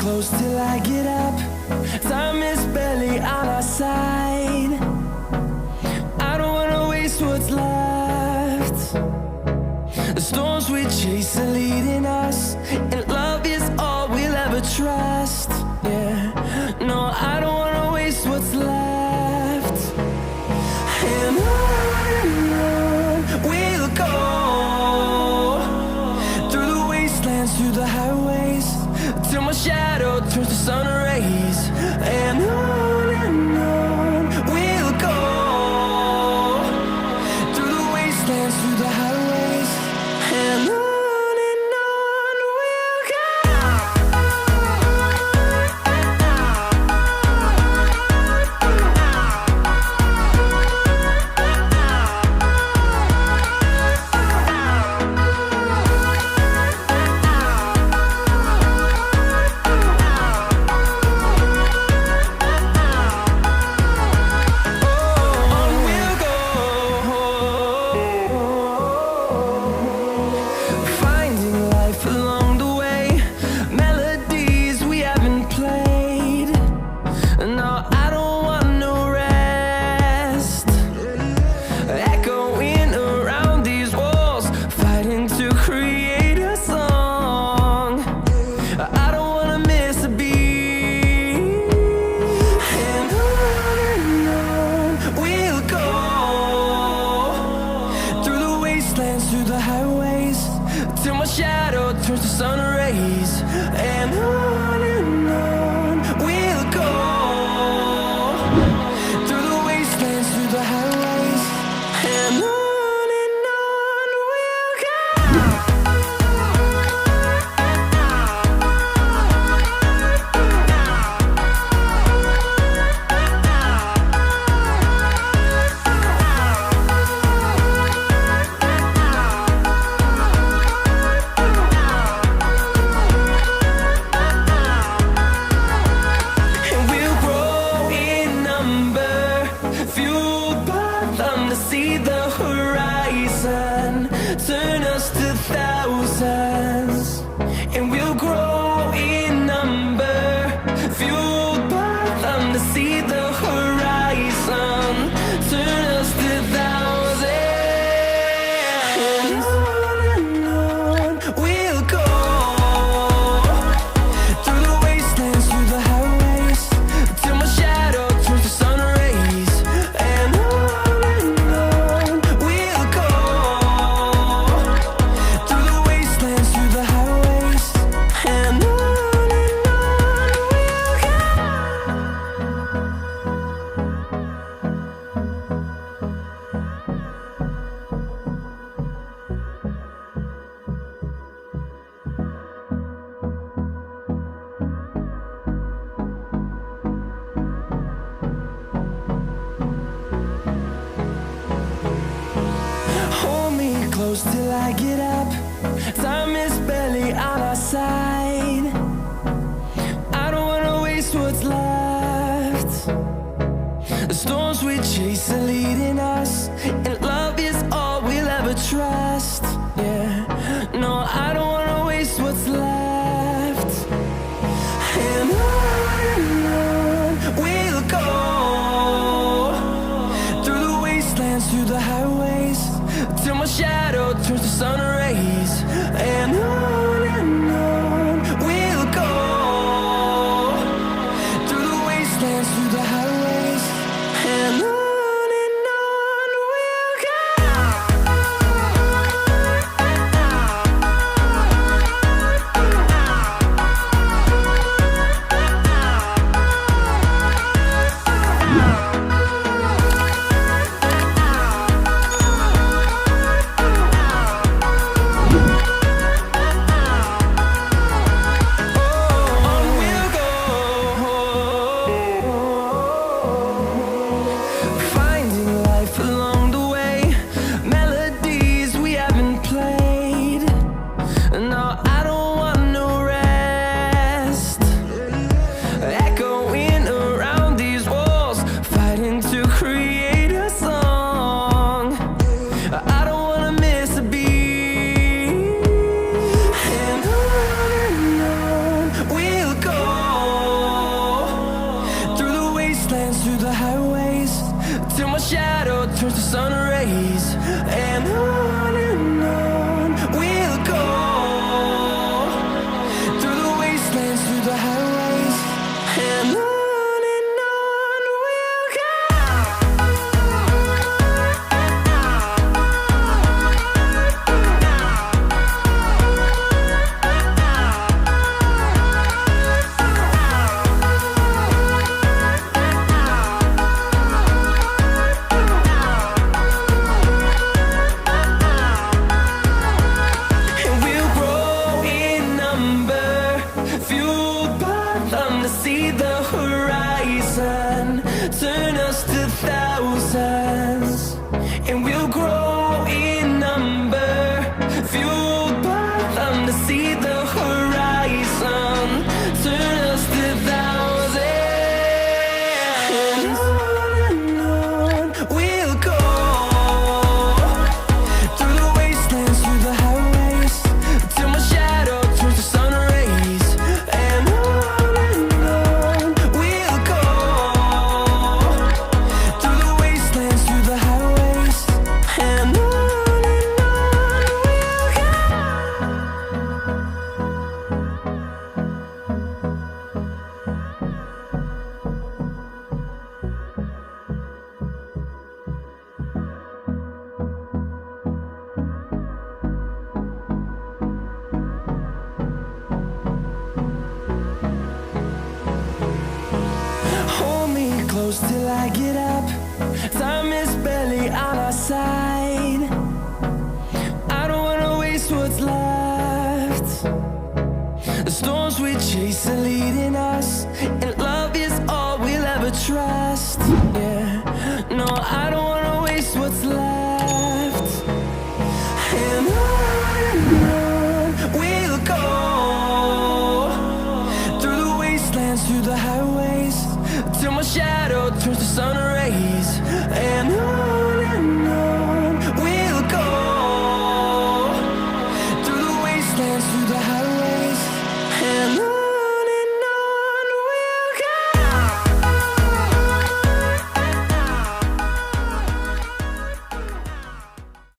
close till I get up. Time is barely on our side. I don't wanna waste what's left. The storms we chase are leading us, and love is all we'll ever trust. Yeah, no, I don't wanna waste what's left. And on we'll go, through the wastelands, through the highways, till my shadow turns to sun rays. And on we'll go, through the wastelands, through the highways, and on we'll go. Through the highways, till my shadow turns to sun rays. And on we'll go, through the wastelands, through the highways, and on we'll go. See the horizon turn us to thousands, and we'll grow in number, fueled by them. To see the horizon turn us to thousands, and on we'll go, through the wastelands, through the highways, till my shadow turns to sun rays. And close till I get up. Time is barely on our side. I don't wanna waste what's left. The storms we chase are leading us, and love is all we'll ever trust. Yeah, no, I don't wanna waste what's left. And on we'll go, through the wastelands, through the highways, till my shadow turns to sun rays. And on we'll go, through the wastelands, through the highways, and on we'll go. through the highways, till my shadow turns to sun rays. And on we'll go, through the wastelands, through the highways. And on we'll go. And we'll grow in number, fueled by them to see the horizon, turn us to thousands. And we'll grow in number, fueled by them to see the horizon, turn us to thousands. And on we'll go, through the wastelands, through the highways, till my shadow turns to sun rays. And on we'll go, through the wastelands, through the highways. And on we'll go. Hold me close till I get up. Time is barely on our side.